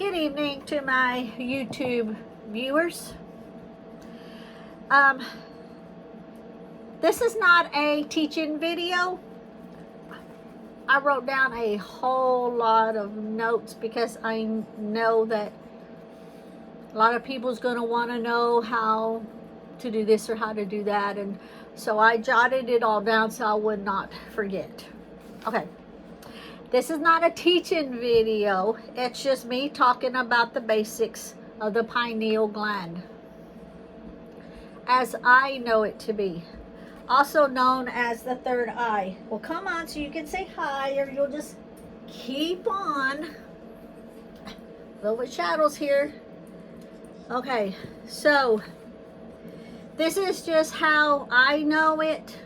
Good evening to my YouTube viewers. This is not a teaching video. I wrote down a whole lot of notes because I know that a lot of people's going to want to know how to do this or how to do that, and so I jotted it all down so I would not forget. Okay. This is not a teaching video. It's just me talking about the basics of the pineal gland as I know it to be, also known as the third eye. Well, come on, so you can say hi, or you'll just keep on. A little bit shadows here. Okay, so this is just how I know it.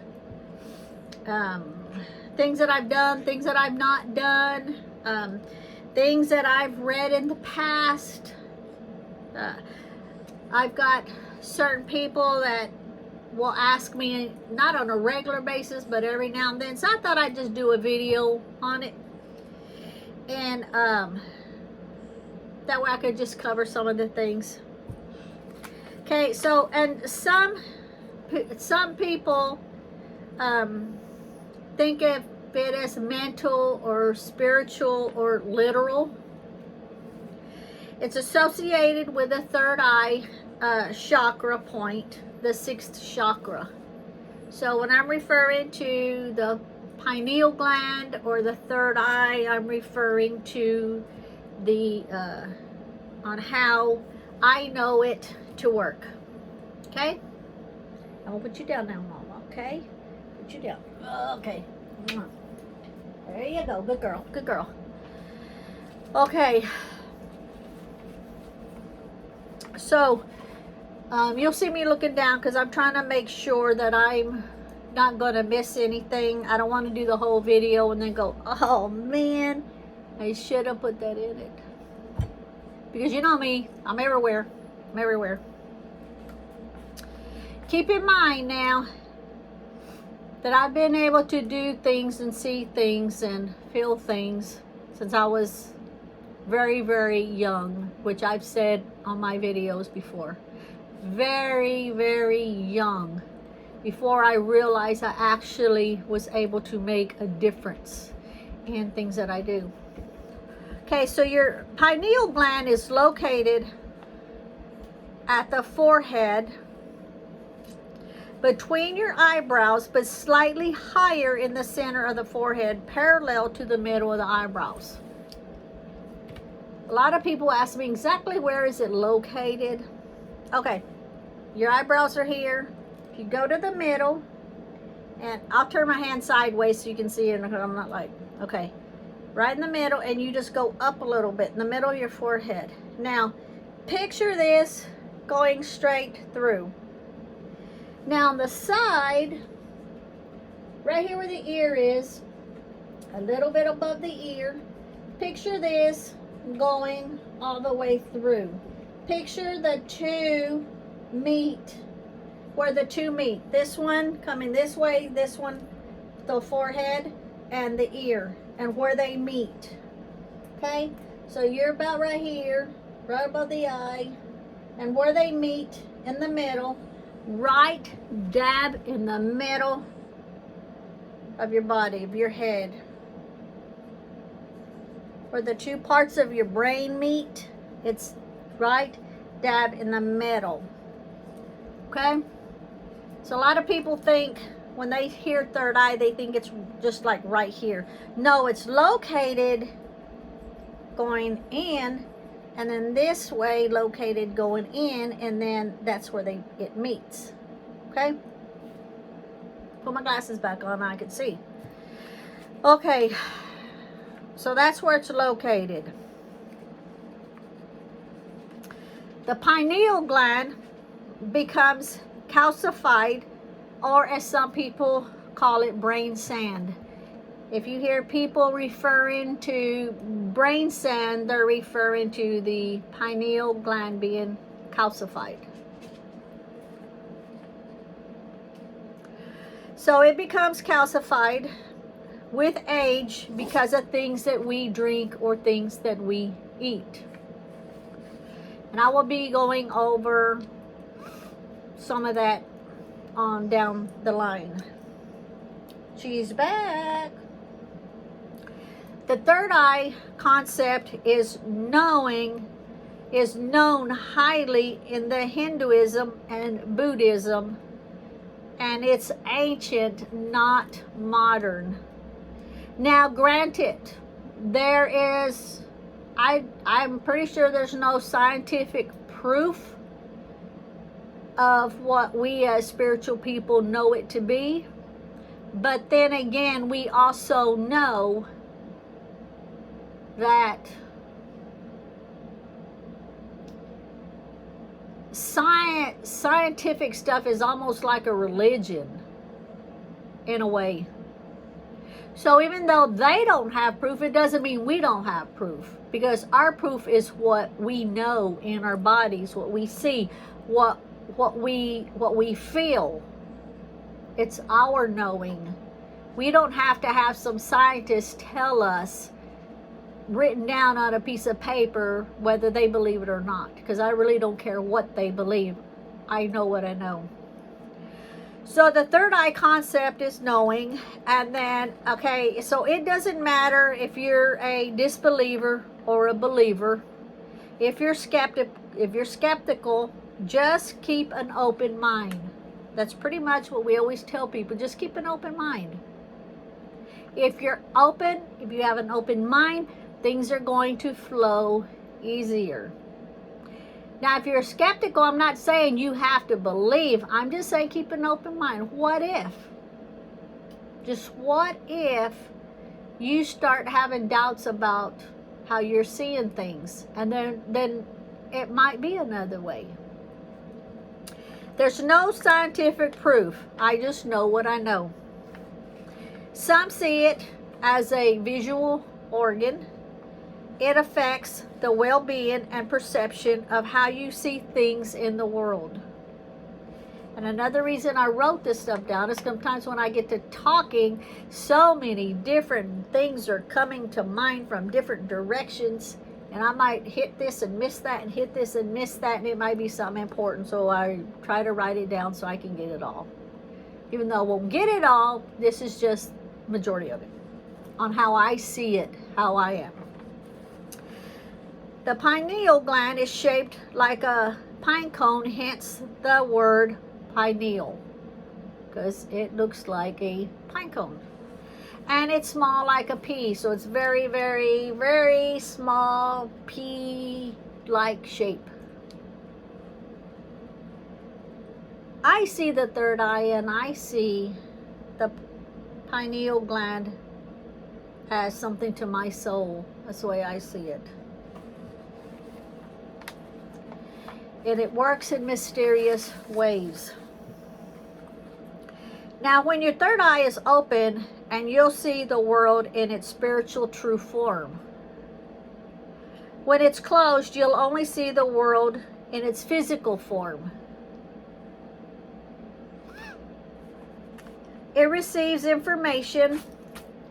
Things that I've done, things that I've not done, things that I've read in the past. I've got certain people that will ask me, not on a regular basis, but every now and then. So I thought I'd just do a video on it. And that way I could just cover some of the things. Okay, so, and some people think of it as mental or spiritual or literal. It's associated with the third eye chakra point, the sixth chakra. So when I'm referring to the pineal gland or the third eye, I'm referring to the on how I know it to work. Okay? I'm gonna put you down now, Mama. Okay? Put you down. Okay. There you go. Good girl. Good girl. Okay. So, you'll see me looking down because I'm trying to make sure that I'm not going to miss anything. I don't want to do the whole video and then go, oh man, I should have put that in it. Because you know me, I'm everywhere. I'm everywhere. Keep in mind now that I've been able to do things and see things and feel things since I was very, very young, which I've said on my videos before. Very, very young, before I realized I actually was able to make a difference in things that I do. Okay, so your pineal gland is located at the forehead, between your eyebrows, but slightly higher in the center of the forehead, parallel to the middle of the eyebrows. A lot of people ask me exactly where is it located. Okay, your eyebrows are here. If you go to the middle, and I'll turn my hand sideways so you can see it. I'm not like, okay, right in the middle, and you just go up a little bit in the middle of your forehead. Now, picture this going straight through. Now on the side, right here where the ear is, a little bit above the ear, picture this going all the way through. Picture the two meet, where the two meet. This one coming this way, this one, the forehead and the ear, and where they meet. Okay, so you're about right here, right above the eye, and where they meet in the middle, right dab in the middle of your body, of your head, where the two parts of your brain meet. It's right dab in the middle. Okay, so a lot of people think when they hear third eye, they think it's just like right here. No, it's located going in, and then this way located going in, and then that's where it meets. Okay, put my glasses back on, I can see. Okay, so that's where it's located. The pineal gland becomes calcified, or as some people call it, brain sand. If you hear people referring to brain sand, they're referring to the pineal gland being calcified. So it becomes calcified with age because of things that we drink or things that we eat. And I will be going over some of that on down the line. She's back. The third eye concept is known highly in the Hinduism and Buddhism, and it's ancient, not modern. Now, granted, I'm pretty sure there's no scientific proof of what we as spiritual people know it to be. But then again, we also know that scientific stuff is almost like a religion in a way. So even though they don't have proof, it doesn't mean we don't have proof, because our proof is what we know in our bodies, what we see, what we feel. It's our knowing. We don't have to have some scientist tell us, written down on a piece of paper, whether they believe it or not, because I really don't care what they believe. I know what I know. So the third eye concept is knowing. And then, okay, so it doesn't matter if you're a disbeliever or a believer. If you're skeptical, just keep an open mind. That's pretty much what we always tell people. Just keep an open mind. If you're open, if you have an open mind, things are going to flow easier. Now, if you're skeptical, I'm not saying you have to believe. I'm just saying keep an open mind. What if? Just what if you start having doubts about how you're seeing things? And then it might be another way. There's no scientific proof. I just know what I know. Some see it as a visual organ. It affects the well-being and perception of how you see things in the world. And another reason I wrote this stuff down is sometimes when I get to talking, so many different things are coming to mind from different directions, and I might hit this and miss that and hit this and miss that, and it might be something important, so I try to write it down so I can get it all. Even though I won't get it all, this is just majority of it on how I see it, how I am. The pineal gland is shaped like a pine cone, hence the word pineal, because it looks like a pine cone. And it's small like a pea, so it's very, very, very small pea-like shape. I see the third eye, and I see the pineal gland as something to my soul. That's the way I see it. And it works in mysterious ways. Now, when your third eye is open, and you'll see the world in its spiritual true form. When it's closed, you'll only see the world in its physical form. It receives information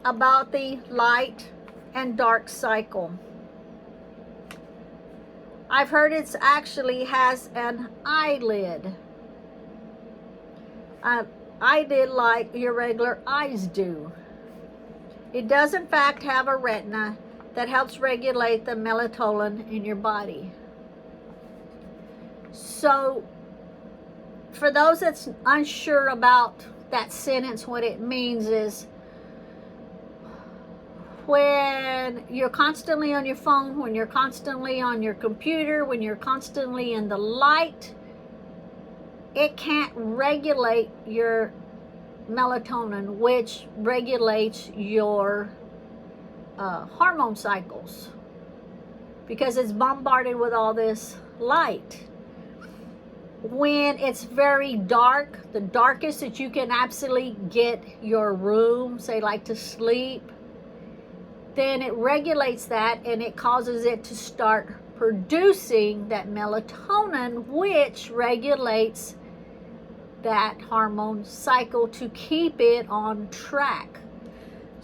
about the light and dark cycle. I've heard it actually has an eyelid. Eyelid like your regular eyes do. It does in fact have a retina that helps regulate the melatonin in your body. So for those that's unsure about that sentence, what it means is when you're constantly on your phone, when you're constantly on your computer, when you're constantly in the light, it can't regulate your melatonin, which regulates your hormone cycles, because it's bombarded with all this light. When it's very dark, the darkest that you can absolutely get your room, say like to sleep, then it regulates that, and it causes it to start producing that melatonin, which regulates that hormone cycle to keep it on track.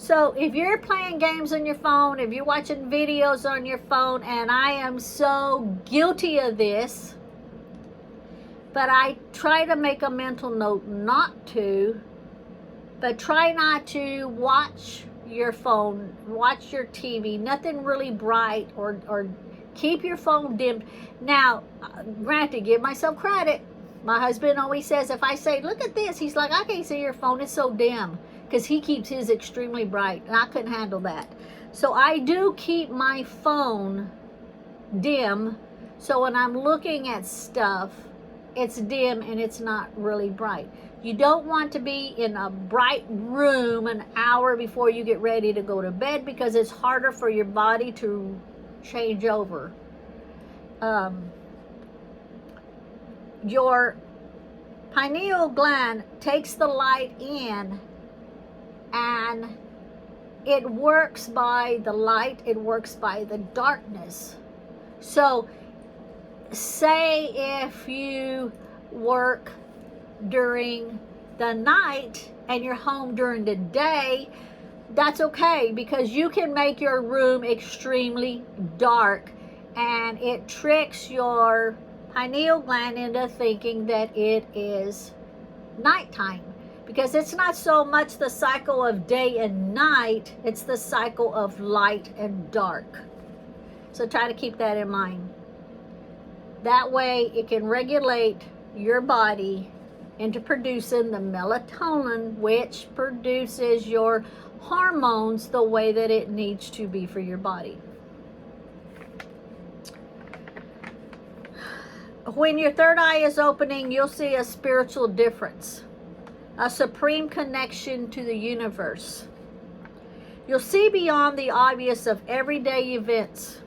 So if you're playing games on your phone, if you're watching videos on your phone, and I am so guilty of this, but I try to make a mental note not to, but try not to watch your phone, watch your TV, nothing really bright, or keep your phone dimmed. Now, granted, give myself credit. My husband always says, if I say, look at this, he's like, I can't see your phone, it's so dim. Because he keeps his extremely bright, and I couldn't handle that. So I do keep my phone dim, so when I'm looking at stuff, it's dim and it's not really bright. You don't want to be in a bright room an hour before you get ready to go to bed, because it's harder for your body to change over. Your pineal gland takes the light in, and it works by the light, it works by the darkness. So say if you work during the night and you're home during the day, that's okay, because you can make your room extremely dark, and it tricks your pineal gland into thinking that it is nighttime. Because it's not so much the cycle of day and night, it's the cycle of light and dark. So try to keep that in mind. That way it can regulate your body into producing the melatonin, which produces your hormones the way that it needs to be for your body. When your third eye is opening, you'll see a spiritual difference, a supreme connection to the universe. You'll see beyond the obvious of everyday events,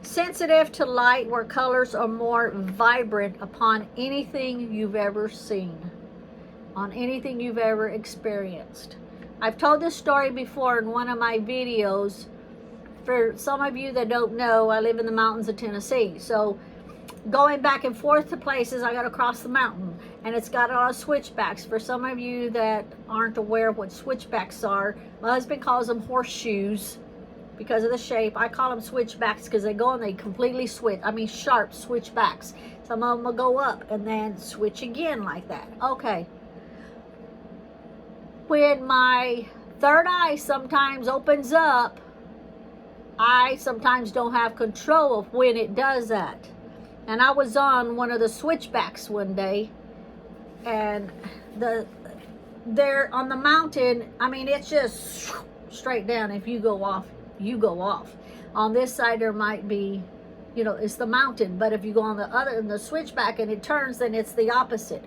sensitive to light where colors are more vibrant upon anything you've ever seen, on anything you've ever experienced. I've told this story before in one of my videos. For some of you that don't know, I live in the mountains of Tennessee. So going back and forth to places, I got to cross the mountain, and it's got a lot of switchbacks. For some of you that aren't aware of what switchbacks are, my husband calls them horseshoes because of the shape. I call them switchbacks because they go and they completely switch. I mean, sharp switchbacks. Some of them will go up and then switch again like that. Okay. When my third eye sometimes opens up, I sometimes don't have control of when it does that. And I was on one of the switchbacks one day, and there on the mountain, I mean, it's just straight down. If you go off, you go off. On this side, there might be, you know, it's the mountain. But if you go on the other, in the switchback, and it turns, then it's the opposite.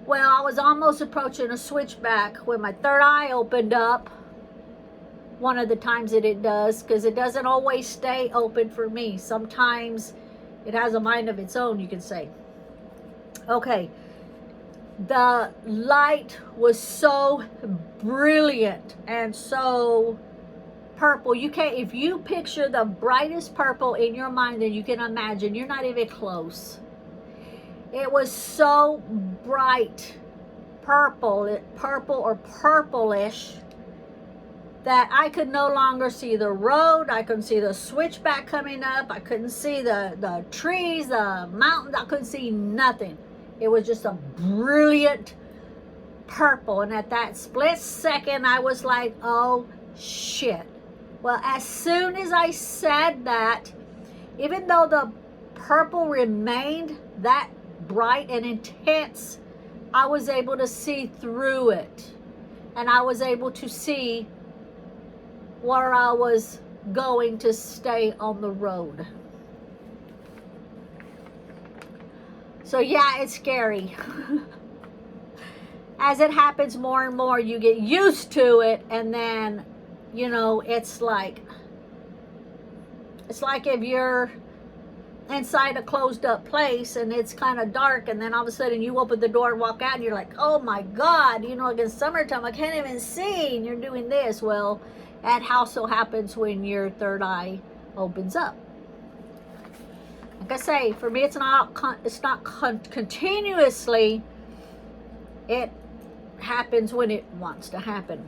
Well, I was almost approaching a switchback when my third eye opened up. One of the times that it does, because it doesn't always stay open for me. Sometimes it has a mind of its own, you can say. Okay. The light was so brilliant and so purple. You can't, if you picture the brightest purple in your mind, then you can imagine. You're not even close. It was so bright purple or purplish, that I could no longer see the road. I couldn't see the switchback coming up. I couldn't see the trees, the mountains. I couldn't see nothing. It was just a brilliant purple. And at that split second, I was like, oh, shit. Well, as soon as I said that, even though the purple remained that bright and intense, I was able to see through it. And I was able to see where I was going to stay on the road. So yeah, it's scary. As it happens more and more, you get used to it, and then, you know, it's like if you're inside a closed up place and it's kind of dark, and then all of a sudden you open the door and walk out and you're like, oh my God, you know, against summertime, I can't even see, and you're doing this. Well, that also happens when your third eye opens up. Like I say, for me, it's not continuously. It happens when it wants to happen.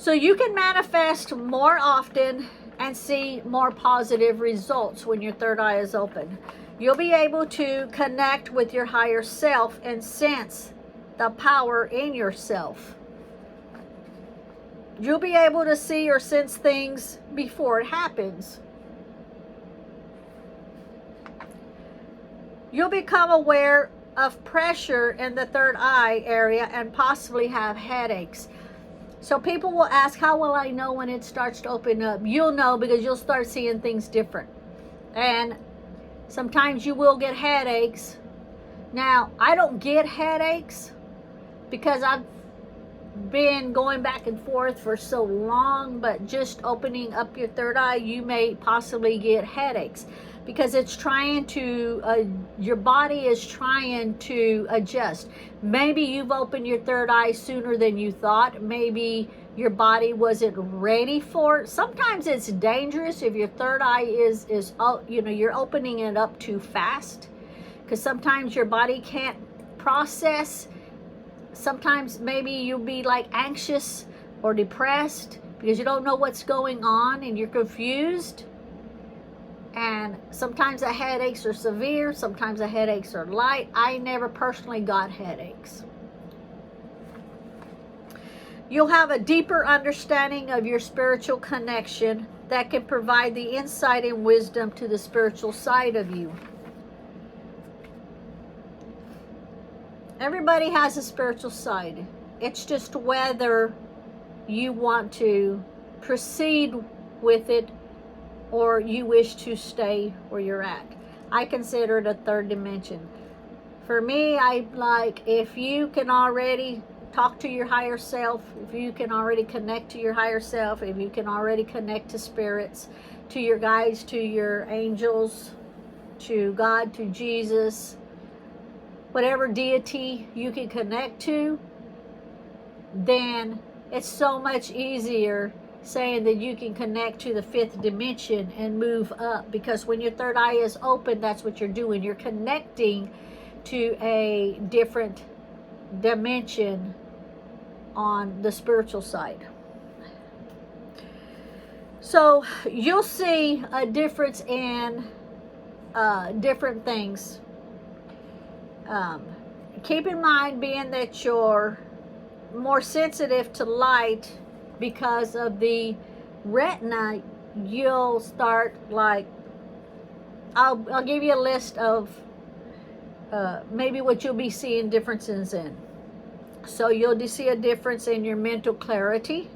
So you can manifest more often and see more positive results when your third eye is open. You'll be able to connect with your higher self and sense the power in yourself. You'll be able to see or sense things before it happens. You'll become aware of pressure in the third eye area and possibly have headaches. So people will ask, how will I know when it starts to open up? You'll know because you'll start seeing things different. And sometimes you will get headaches. Now, I don't get headaches because I've been going back and forth for so long, but just opening up your third eye, you may possibly get headaches because it's trying to, your body is trying to adjust. Maybe you've opened your third eye sooner than you thought. Maybe your body wasn't ready for it. Sometimes it's dangerous if your third eye is you're opening it up too fast, because sometimes your body can't process. Sometimes maybe you'll be like anxious or depressed because you don't know what's going on and you're confused. And sometimes the headaches are severe, sometimes the headaches are light. I never personally got headaches. You'll have a deeper understanding of your spiritual connection that can provide the insight and wisdom to the spiritual side of you. Everybody has a spiritual side. It's just whether you want to proceed with it or you wish to stay where you're at. I consider it a third dimension. For me, I like if you can already talk to your higher self, if you can already connect to your higher self, if you can already connect to spirits, to your guides, to your angels, to God, to Jesus, whatever deity you can connect to, then it's so much easier saying that you can connect to the fifth dimension and move up, because when your third eye is open, that's what you're doing. You're connecting to a different dimension on the spiritual side. So you'll see a difference in different things. Keep in mind, being that you're more sensitive to light because of the retina, you'll start like, I'll give you a list of maybe what you'll be seeing differences in. So you'll see a difference in your mental clarity,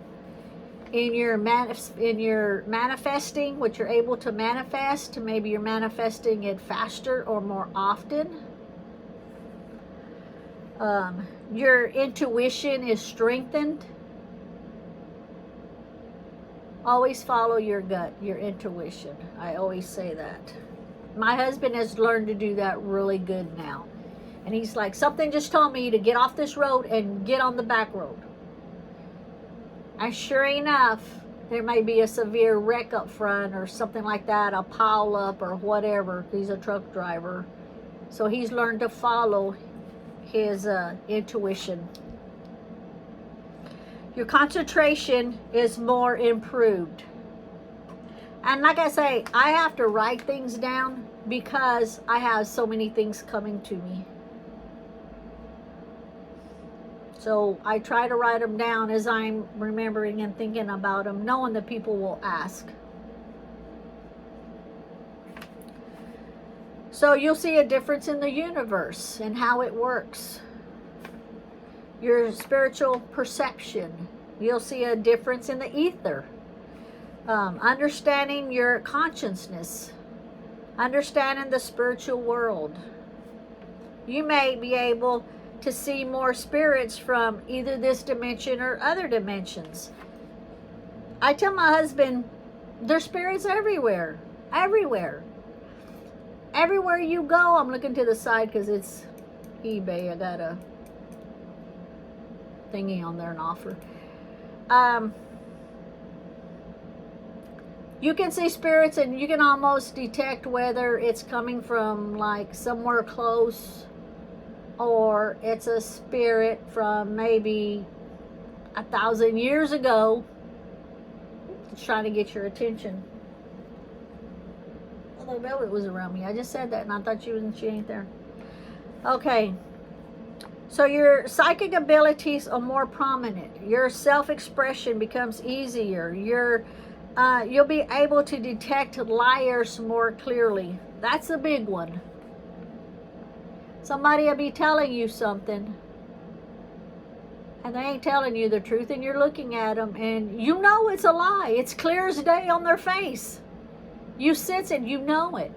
in your manifesting, what you're able to manifest. Maybe you're manifesting it faster or more often. Your intuition is strengthened. Always follow your gut, your intuition. I always say that. My husband has learned to do that really good now. And he's like, something just told me to get off this road and get on the back road. And sure enough, there may be a severe wreck up front or something like that, a pile up or whatever. He's a truck driver. So he's learned to follow his intuition. Your concentration is more improved. And like I say, I have to write things down because I have so many things coming to me. So I try to write them down as I'm remembering and thinking about them, knowing that people will ask. So you'll see a difference in the universe and how it works. Your spiritual perception. You'll see a difference in the ether. Understanding your consciousness. Understanding the spiritual world. You may be able to see more spirits from either this dimension or other dimensions. I tell my husband, there's spirits everywhere. Everywhere. Everywhere you go. I'm looking to the side because it's eBay. I got a thingy on there, an offer. You can see spirits and you can almost detect whether it's coming from like somewhere close or it's a spirit from maybe 1,000 years ago It's trying to get your attention. Although Velvet was around me. I just said that and I thought she ain't there. Okay. So your psychic abilities are more prominent. Your self-expression becomes easier. You'll be able to detect liars more clearly. That's a big one. Somebody will be telling you something and they ain't telling you the truth, and you're looking at them and you know it's a lie. It's clear as day on their face. You sense it, you know it.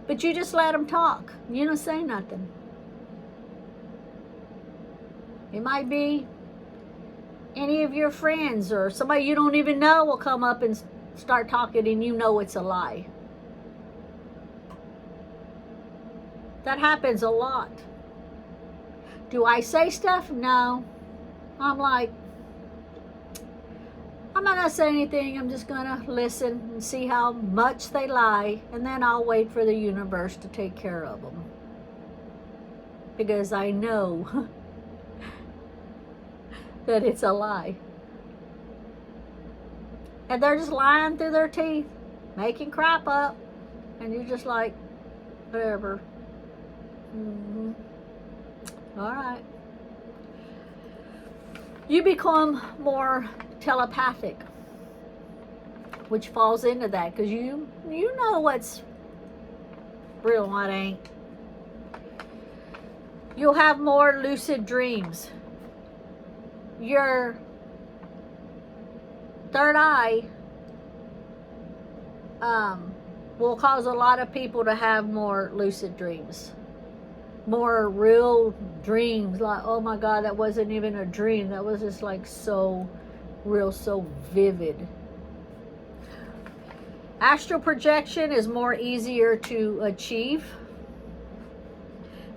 But you just let them talk. You don't say nothing. It might be any of your friends or somebody you don't even know will come up and start talking and you know it's a lie. That happens a lot. Do I say stuff? No. I'm like, I'm not going to say anything. I'm just going to listen and see how much they lie. And then I'll wait for the universe to take care of them. Because I know that it's a lie. And they're just lying through their teeth, making crap up. And you're just like, whatever. All right. You become more telepathic, which falls into that because you know what's real and what ain't. You'll have more lucid dreams. Your third eye will cause a lot of people to have more lucid dreams. More real dreams, like, oh my God, that wasn't even a dream. That was just like so real, so vivid. Astral projection is more easier to achieve.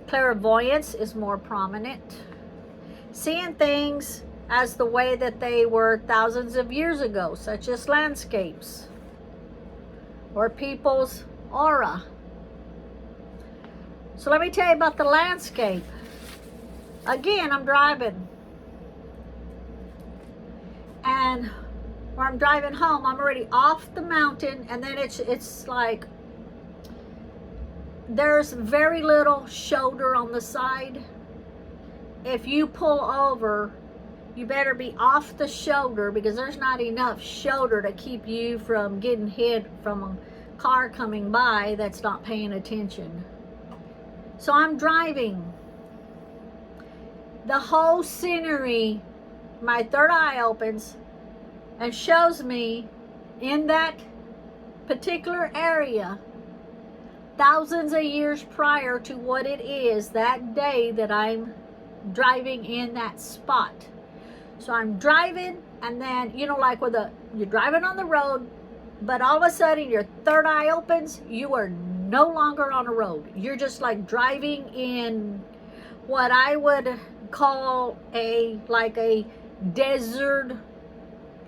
Clairvoyance is more prominent. Seeing things as the way that they were thousands of years ago, such as landscapes or people's aura. So let me tell you about the landscape. Again, I'm driving. And when I'm driving home, I'm already off the mountain. And then it's like, there's very little shoulder on the side. If you pull over, you better be off the shoulder because there's not enough shoulder to keep you from getting hit from a car coming by that's not paying attention. So I'm driving. The whole scenery, my third eye opens and shows me in that particular area thousands of years prior to what it is that day that I'm driving in that spot. So I'm driving, and then, you know, like you're driving on the road, but all of a sudden your third eye opens, you are no longer on a road. You're just like driving in what I would call a desert,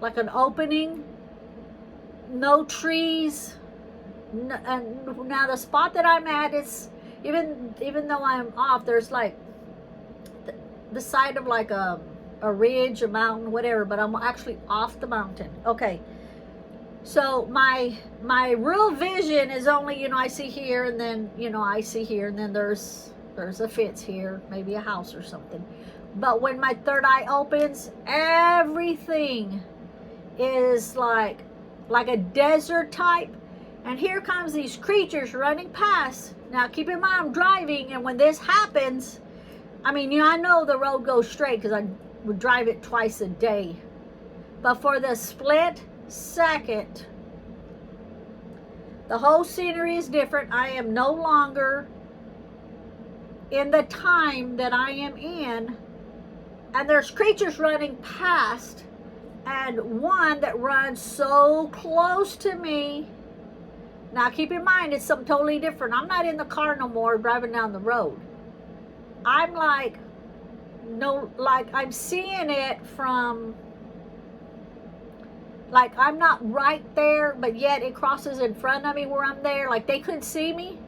like an opening, no trees. And now the spot that I'm at is, even though I'm off, there's like the side of like a ridge, a mountain, whatever, but I'm actually off the mountain. Okay. So my real vision is only, you know, I see here, and then, you know, I see here, and then there's a fence here, maybe a house or something. But when my third eye opens, everything is like a desert type. And here comes these creatures running past. Now keep in mind I'm driving, and when this happens, I mean, you know, I know the road goes straight because I would drive it twice a day. But for the split second, the whole scenery is different. I am no longer in the time that I am in, and there's creatures running past, and one that runs so close to me. Now keep in mind it's something totally different. I'm not in the car no more driving down the road. I'm like, no, like I'm seeing it from, like I'm not right there, but yet it crosses in front of me where I'm there. Like they couldn't see me.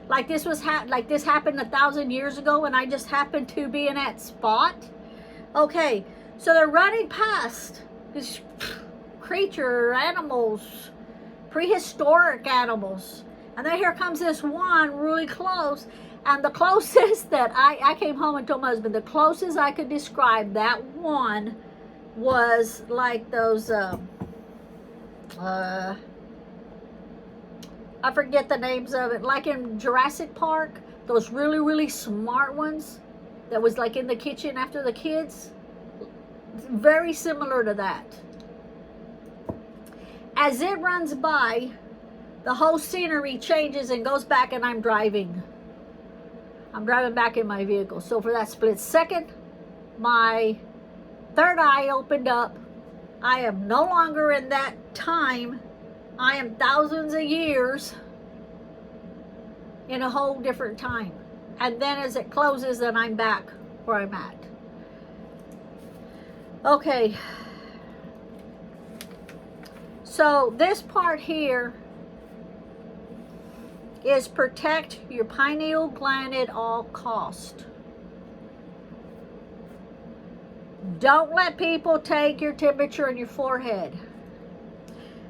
Like this was like this happened 1,000 years ago, and I just happened to be in that spot. Okay, so they're running past. This creature, animals, prehistoric animals. And then here comes this one really close. And the closest that I came home and told my husband, the closest I could describe that one was like those, I forget the names of it, like in Jurassic Park, those really, really smart ones that was like in the kitchen after the kids. Very similar to that. As it runs by, the whole scenery changes and goes back, and I'm driving. I'm driving back in my vehicle. So for that split second, my third eye opened up. I am no longer in that time. I am thousands of years in a whole different time. And then as it closes, then I'm back where I'm at. Okay. So this part here is protect your pineal gland at all cost. Don't let people take your temperature and your forehead.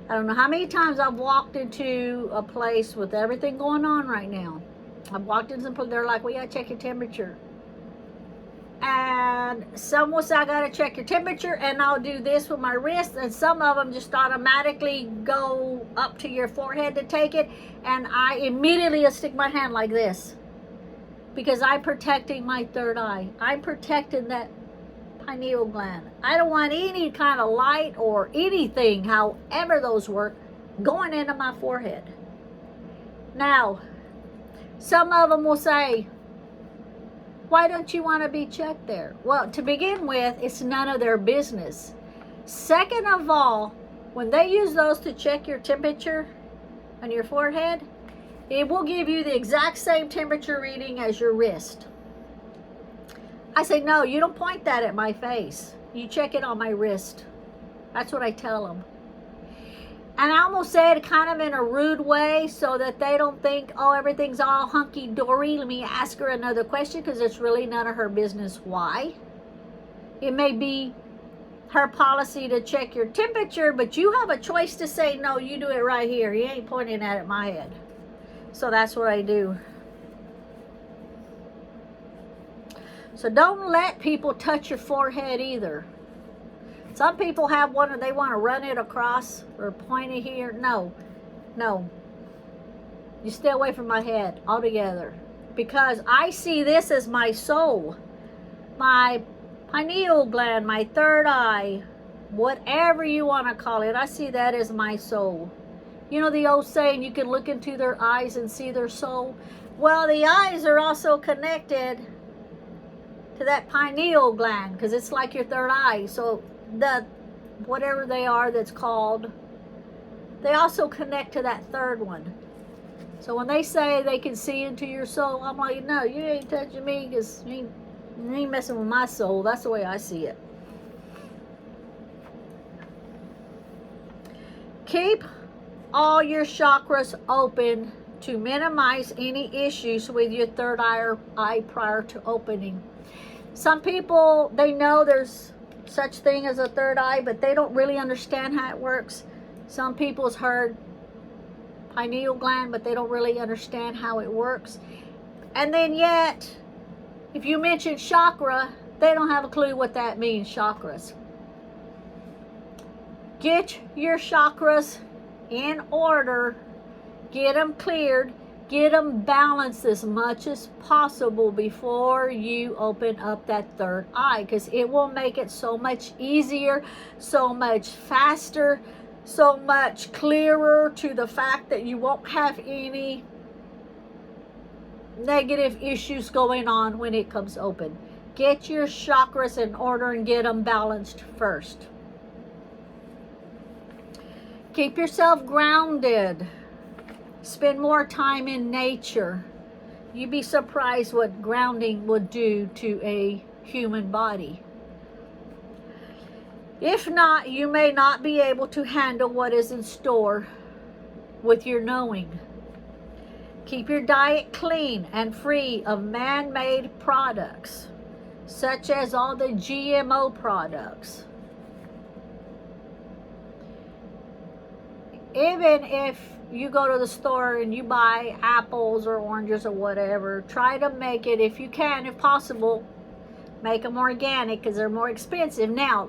I don't know how many times I've walked into a place with everything going on right now. I've walked in some place, they're like, well, you gotta check your temperature. And some will say, I gotta check your temperature, and I'll do this with my wrist, and some of them just automatically go up to your forehead to take it, and I immediately stick my hand like this because I'm protecting my third eye. I'm protecting that pineal gland. I don't want any kind of light or anything, however those work, going into my forehead. Now, some of them will say, why don't you want to be checked there? Well, to begin with, it's none of their business. Second of all, when they use those to check your temperature on your forehead, it will give you the exact same temperature reading as your wrist. I say, no, you don't point that at my face. You check it on my wrist. That's what I tell them. And I almost say it kind of in a rude way so that they don't think, oh, everything's all hunky-dory. Let me ask her another question, because it's really none of her business why. It may be her policy to check your temperature, but you have a choice to say, no, you do it right here. You ain't pointing at my head. So that's what I do. So don't let people touch your forehead either. Some people have one and they want to run it across or point it here. No, no. You stay away from my head altogether, because I see this as my soul, my pineal gland, my third eye, whatever you want to call it. I see that as my soul. You know the old saying, you can look into their eyes and see their soul? Well, the eyes are also connected to that pineal gland, because it's like your third eye. So the whatever they are that's called, they also connect to that third one. So when they say they can see into your soul, I'm like, no, you ain't touching me, because you ain't messing with my soul. That's the way I see it. Keep all your chakras open to minimize any issues with your third eye prior to opening. Some people, they know there's such thing as a third eye, but they don't really understand how it works. Some people's heard pineal gland, but they don't really understand how it works. And then yet, if you mention chakra, they don't have a clue what that means, chakras. Get your chakras in order, get them cleared, get them balanced as much as possible before you open up that third eye, because it will make it so much easier, so much faster, so much clearer to the fact that you won't have any negative issues going on when it comes open. Get your chakras in order and get them balanced first. Keep yourself grounded. Spend more time in nature. You'd be surprised what grounding would do to a human body. If not, you may not be able to handle what is in store with your knowing. Keep your diet clean and free of man-made products, such as all the GMO products. even if you go to the store and you buy apples or oranges or whatever, try to make it, if you can, if possible, make them organic, because they're more expensive. Now,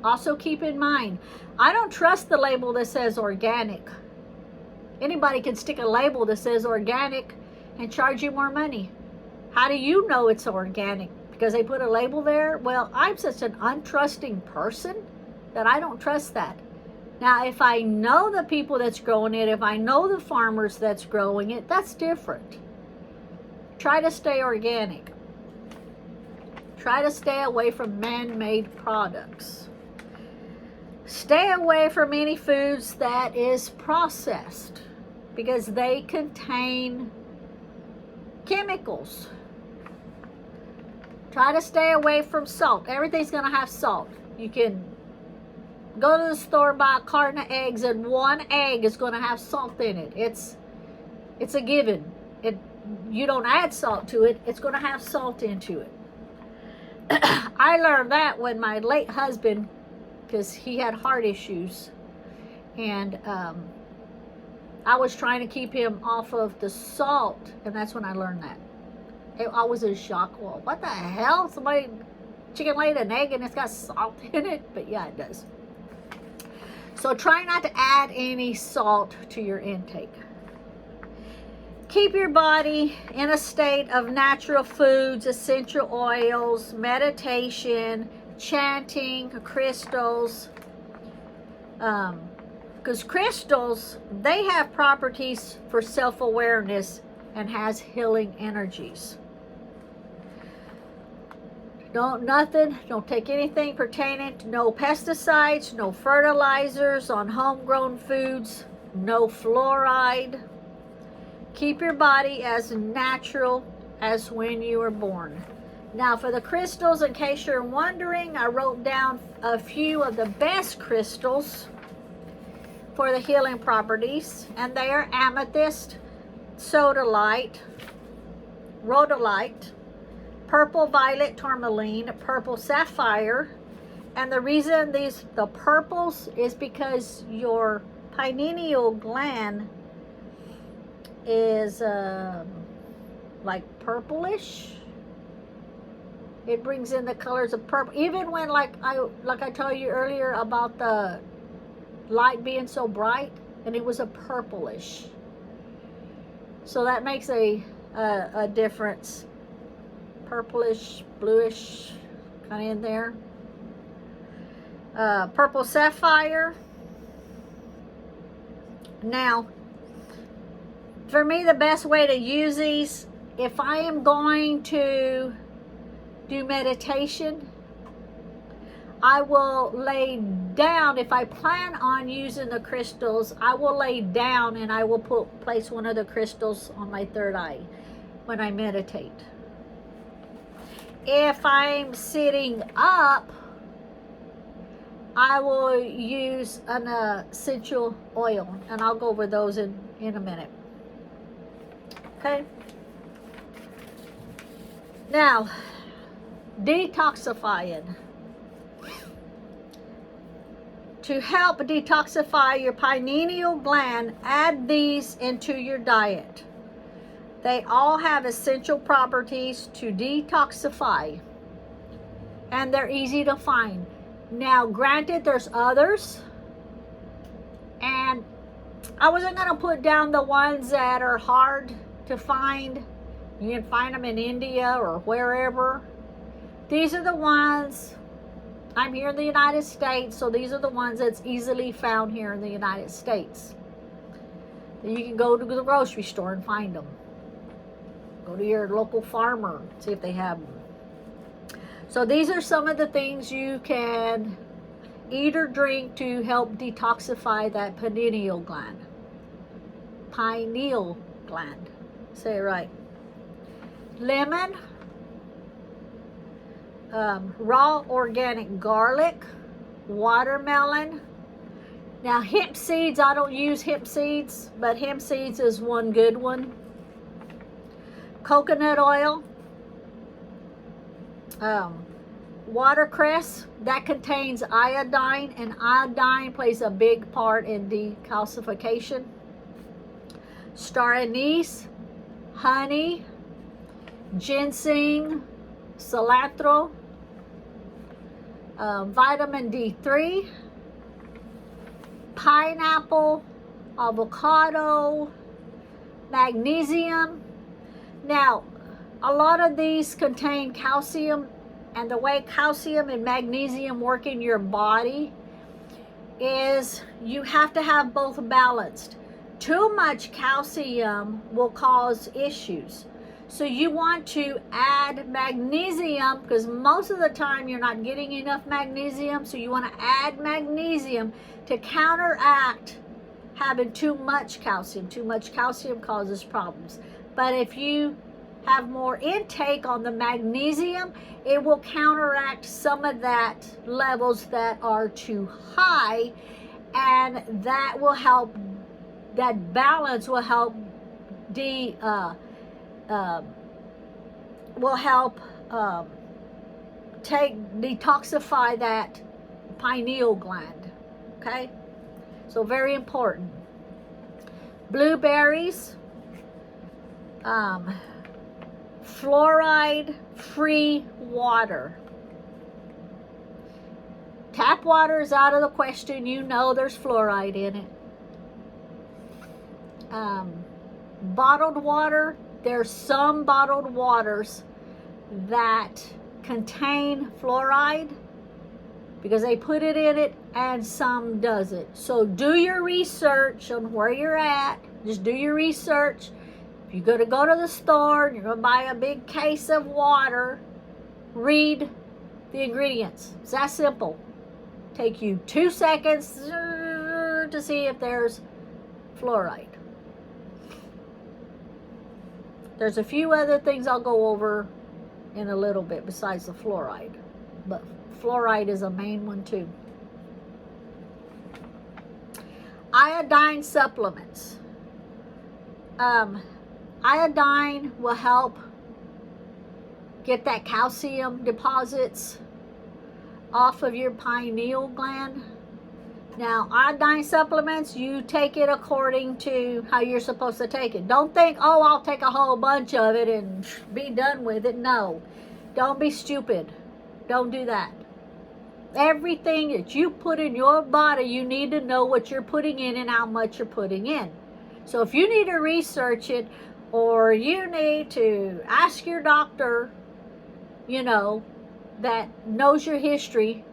also keep in mind, I don't trust the label that says organic. Anybody can stick a label that says organic and charge you more money. How do you know it's organic? Because they put a label there? Well, I'm such an untrusting person that I don't trust that. Now, if I know the people that's growing it, if I know the farmers that's growing it, that's different. Try to stay organic. Try to stay away from man-made products. Stay away from any foods that is processed, because they contain chemicals. Try to stay away from salt. Everything's going to have salt. You can go to the store and buy a carton of eggs, and one egg is going to have salt in it. It's a given. You don't add salt to it, it's going to have salt into it. I learned that when my late husband, because he had heart issues, and I was trying to keep him off of the salt, and that's when I learned that. I was in shock. Well, what the hell? Chicken laid an egg and it's got salt in it? But yeah, it does. So try not to add any salt to your intake. Keep your body in a state of natural foods, essential oils, meditation, chanting, crystals. Because crystals, they have properties for self-awareness and has healing energies. Don't take anything pertaining to no pesticides, no fertilizers on homegrown foods, no fluoride. Keep your body as natural as when you were born. Now, for the crystals, in case you're wondering, I wrote down a few of the best crystals for the healing properties, and they are amethyst, sodalite, rhodolite, purple violet tourmaline, purple sapphire. And the reason the purples is because your pineal gland is like purplish. It brings in the colors of purple. Even when, like I told you earlier about the light being so bright, and it was a purplish. So that makes a difference. Purplish, bluish, kind of in there. Purple sapphire. Now, for me, the best way to use these, if I am going to do meditation, I will lay down. If I plan on using the crystals, I will lay down and I will place one of the crystals on my third eye when I meditate. If I'm sitting up, I will use an essential oil, and I'll go over those in a minute. Okay? Now, detoxifying. To help detoxify your pineal gland, add these into your diet. They all have essential properties to detoxify, and they're easy to find. Now, granted, there's others, and I wasn't going to put down the ones that are hard to find. You can find them in India or wherever. These are the ones. I'm here in the United States, so these are the ones that's easily found here in the United States. You can go to the grocery store and find them. Go to your local farmer, see if they have them. So these are some of the things you can eat or drink to help detoxify that pineal gland. Pineal gland. Say it right. Lemon. Raw organic garlic, watermelon. Now, hemp seeds, I don't use hemp seeds, but hemp seeds is one good one. Coconut oil, Watercress, that contains iodine, and iodine plays a big part in decalcification. Star anise, honey, ginseng, cilantro, vitamin D3, pineapple, avocado, magnesium. Now, a lot of these contain calcium, and the way calcium and magnesium work in your body is you have to have both balanced. Too much calcium will cause issues. So you want to add magnesium, because most of the time you're not getting enough magnesium. So you want to add magnesium to counteract having too much calcium. Too much calcium causes problems. But if you have more intake on the magnesium, it will counteract some of that levels that are too high, and that will help, that balance will help detoxify that pineal gland. Okay, so very important. Blueberries, fluoride-free water. Tap water is out of the question. You know there's fluoride in it. Bottled water, there's some bottled waters that contain fluoride because they put it in it, and some doesn't. So do your research on where you're at. Just do your research. If you're going to go to the store and you're going to buy a big case of water, read the ingredients. It's that simple. Take you 2 seconds to see if there's fluoride. There's a few other things I'll go over in a little bit besides the fluoride, but fluoride is a main one too. Iodine supplements. Iodine will help get that calcium deposits off of your pineal gland. Now, iodine supplements, you take it according to how you're supposed to take it. Don't think, oh, I'll take a whole bunch of it and be done with it. No, don't be stupid. Don't do that. Everything that you put in your body, you need to know what you're putting in and how much you're putting in. So if you need to research it, or you need to ask your doctor, you know, that knows your history,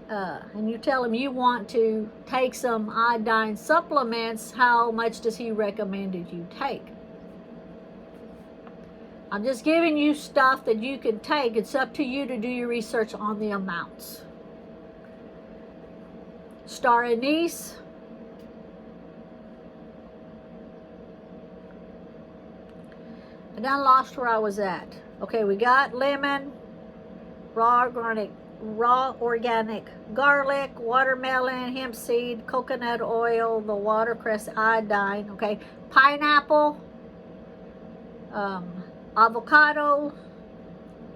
and you tell him you want to take some iodine supplements, how much does he recommended you take? I'm just giving you stuff that you can take. It's up to you to do your research on the amounts. Star anise. I done lost where I was at. Okay, we got lemon, raw organic garlic, watermelon, hemp seed, coconut oil, the watercress, iodine. Okay, pineapple, avocado.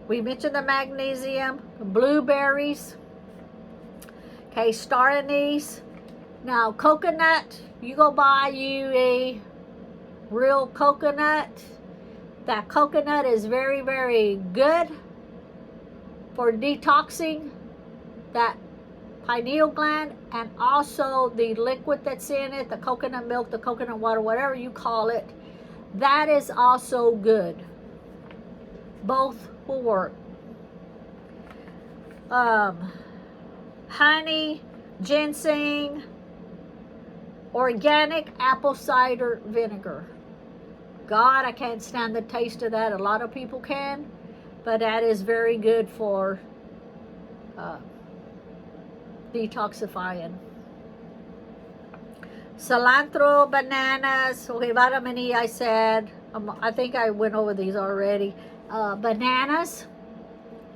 We mentioned the magnesium, blueberries. Okay, star anise. Now, coconut. You go buy you a real coconut. That coconut is very, very good for detoxing that pineal gland, and also the liquid that's in it, the coconut milk, the coconut water, whatever you call it, that is also good. Both will work. Honey, ginseng, organic apple cider vinegar. God, I can't stand the taste of that. A lot of people can, but that is very good for detoxifying. Cilantro, bananas, okay, vitamin E I said. I think I went over these already. Bananas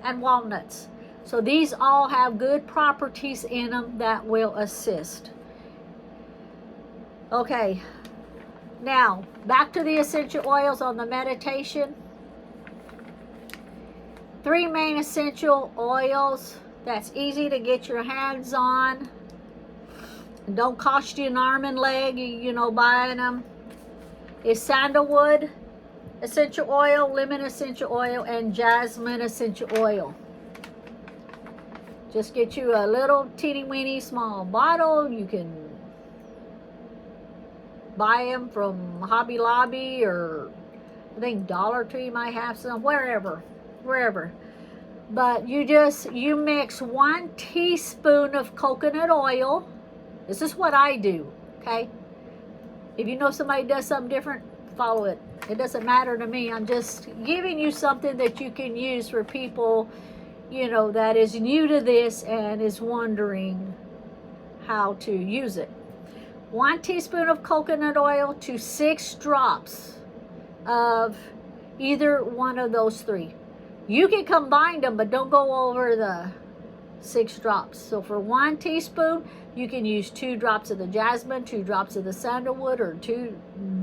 and walnuts. So these all have good properties in them that will assist. Okay. Now, back to the essential oils on the meditation. 3 main essential oils that's easy to get your hands on. Don't cost you an arm and leg, you know, buying them. Is sandalwood essential oil, lemon essential oil, and jasmine essential oil. Just get you a little teeny weeny small bottle. You can buy them from Hobby Lobby, or I think Dollar Tree might have some, wherever. But you mix 1 teaspoon of coconut oil. This is what I do, okay? If you know somebody does something different, follow it. It doesn't matter to me. I'm just giving you something that you can use for people, you know, that is new to this and is wondering how to use it. 1 teaspoon of coconut oil to 6 drops of either one of those 3. You can combine them, but don't go over the 6 drops. So for 1 teaspoon, you can use 2 drops of the jasmine, 2 drops of the sandalwood, or 2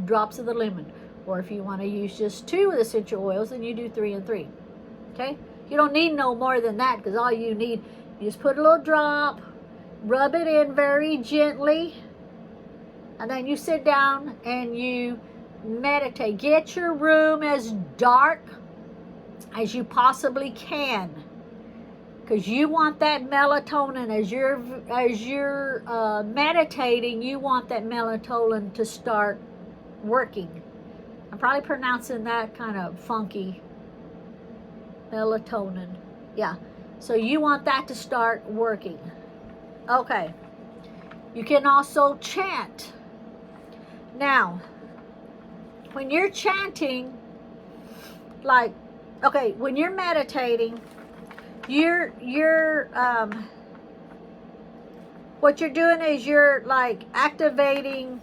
drops of the lemon. Or if you want to use just 2 of the essential oils, then you do 3 and 3. Okay? You don't need no more than that, because all you need, you just put a little drop, rub it in very gently, and then you sit down and you meditate. Get your room as dark as you possibly can, because you want that melatonin. As you're meditating, you want that melatonin to start working. I'm probably pronouncing that kind of funky. Melatonin. Yeah. So you want that to start working. Okay. You can also chant. Now, when you're chanting, like, okay, when you're meditating, what you're doing is you're like activating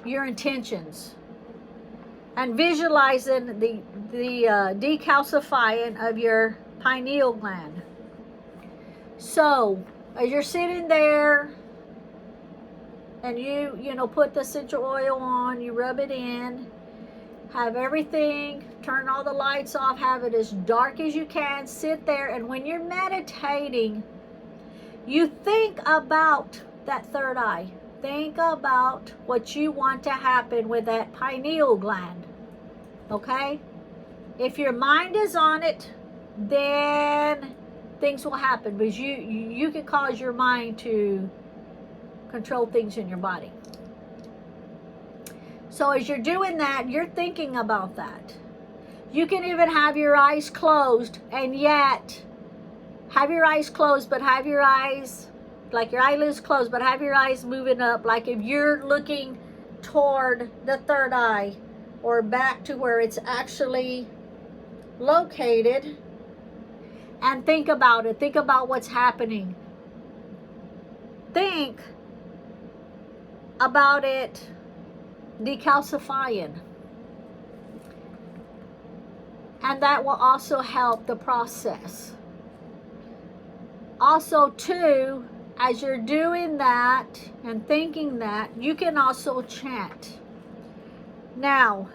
your intentions and visualizing the decalcifying of your pineal gland. So as you're sitting there and you know, put the essential oil on, you rub it in, have everything, turn all the lights off, have it as dark as you can, sit there, and when you're meditating, you think about that third eye. Think about what you want to happen with that pineal gland. Okay? If your mind is on it, then things will happen, because you can cause your mind to control things in your body. So as you're doing that, you're thinking about that. You can even have your eyes closed, and yet have your eyes closed, but have your eyes, like your eyelids closed, but have your eyes moving up, like if you're looking toward the third eye or back to where it's actually located, and think about it. Think about what's happening. Think about it decalcifying. And that will also help the process. Also, too, as you're doing that and thinking that, you can also chant. Now,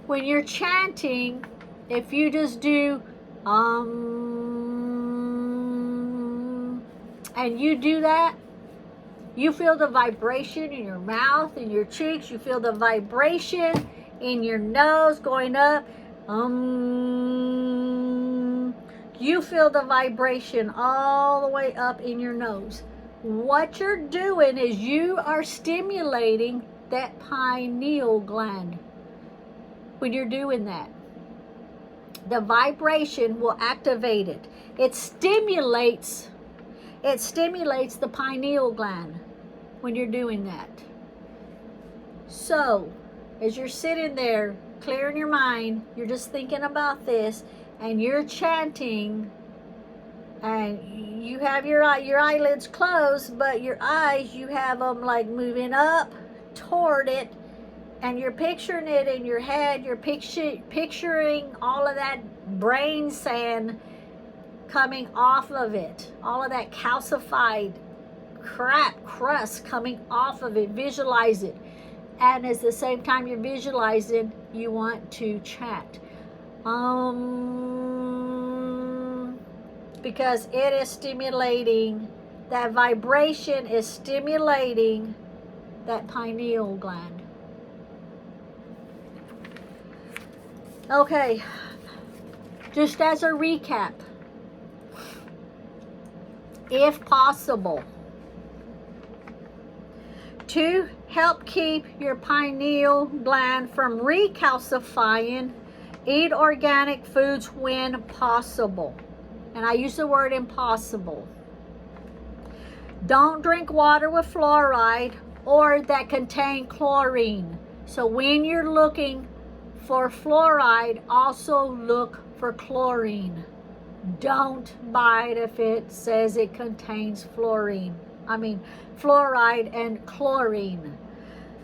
when you're chanting, if you just do and you do that, you feel the vibration in your mouth, in your cheeks. You feel the vibration in your nose going up. You feel the vibration all the way up in your nose. What you're doing is you are stimulating that pineal gland. When you're doing that, the vibration will activate it. It stimulates the pineal gland when you're doing that. So, as you're sitting there, clearing your mind, you're just thinking about this, and you're chanting, and you have your eyelids closed, but your eyes, you have them like moving up toward it, and you're picturing it in your head. You're picturing all of that brain sand coming off of it, all of that calcified crust coming off of it. Visualize it. And at the same time you're visualizing, you want to chant. Because it is stimulating, that vibration is stimulating that pineal gland. Okay, just as a recap, if possible, to help keep your pineal gland from recalcifying, eat organic foods when possible. And I use the word impossible. Don't drink water with fluoride or that contain chlorine. So when you're looking for fluoride, also look for chlorine. Don't buy it if it says it contains fluoride and chlorine.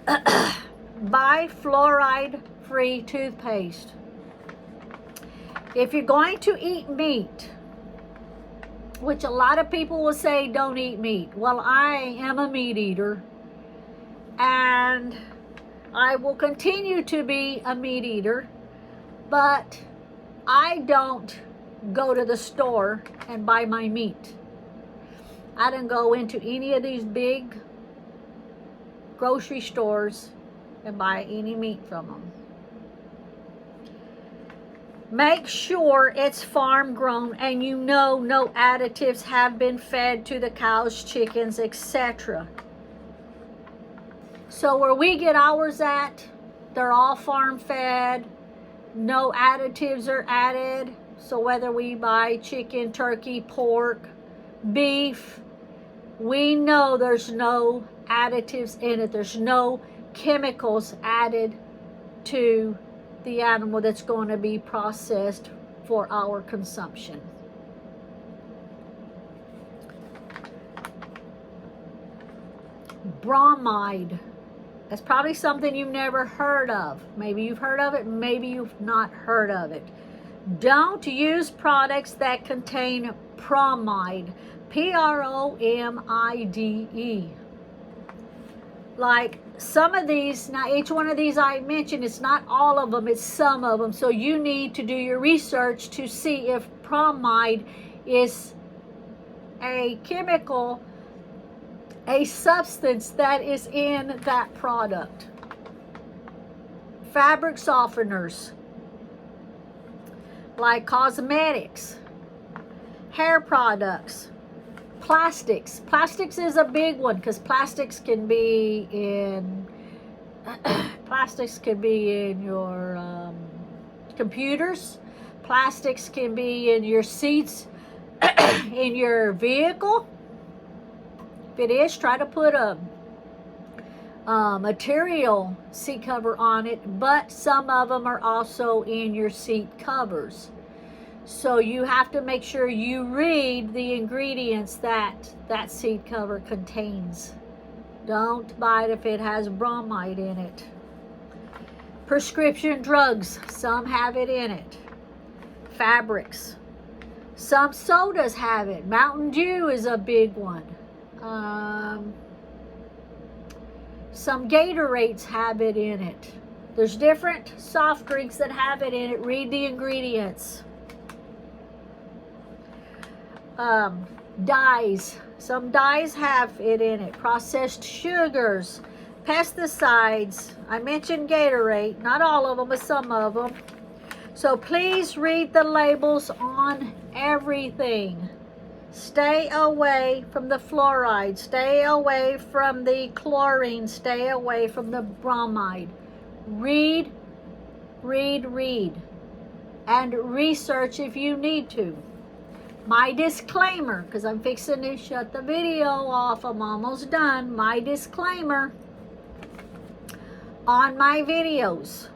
Buy fluoride-free toothpaste. If you're going to eat meat, which a lot of people will say don't eat meat. Well, I am a meat eater, and I will continue to be a meat eater, but I don't go to the store and buy my meat. I don't go into any of these big grocery stores and buy any meat from them. Make sure it's farm grown and no additives have been fed to the cows, chickens, etc. So where we get ours at, they're all farm fed, no additives are added. So whether we buy chicken, turkey, pork, beef, we know there's no additives in it. There's no chemicals added to the animal that's going to be processed for our consumption. Bromide. That's probably something you've never heard of. Maybe you've heard of it, maybe you've not heard of it. Don't use products that contain bromide. P-R-O-M-I-D-E. Like some of these, now each one of these I mentioned, it's not all of them, it's some of them. So you need to do your research to see if bromide is a chemical, a substance that is in that product. Fabric softeners, like cosmetics, hair products, plastics. Plastics is a big one because plastics can be in your computers. Plastics can be in your seats in your vehicle. If it is, try to put a material seat cover on it, but some of them are also in your seat covers. So you have to make sure you read the ingredients that that seat cover contains. Don't buy it if it has bromide in it. Prescription drugs, some have it in it. Fabrics. Some sodas have it. Mountain Dew is a big one. Some Gatorades have it in it. There's different soft drinks that have it in it. Read the ingredients. Dyes. Some dyes have it in it. Processed sugars, pesticides. I mentioned Gatorade. Not all of them, but some of them. So please read the labels on everything. Stay away from the fluoride. Stay away from the chlorine. Stay away from the bromide. Read, read, read. And research if you need to. My disclaimer, because I'm fixing to shut the video off. I'm almost done. My disclaimer on my videos.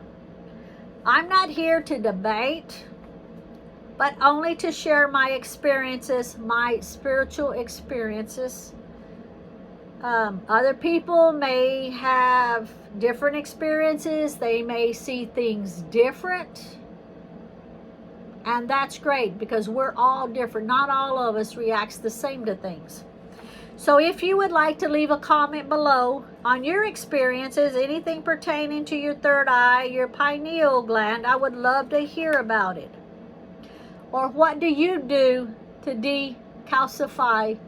I'm not here to debate, but only to share my experiences, my spiritual experiences. Other people may have different experiences. They may see things different. And that's great because we're all different. Not all of us reacts the same to things. So if you would like to leave a comment below on your experiences, anything pertaining to your third eye, your pineal gland, I would love to hear about it. Or what do you do to decalcify your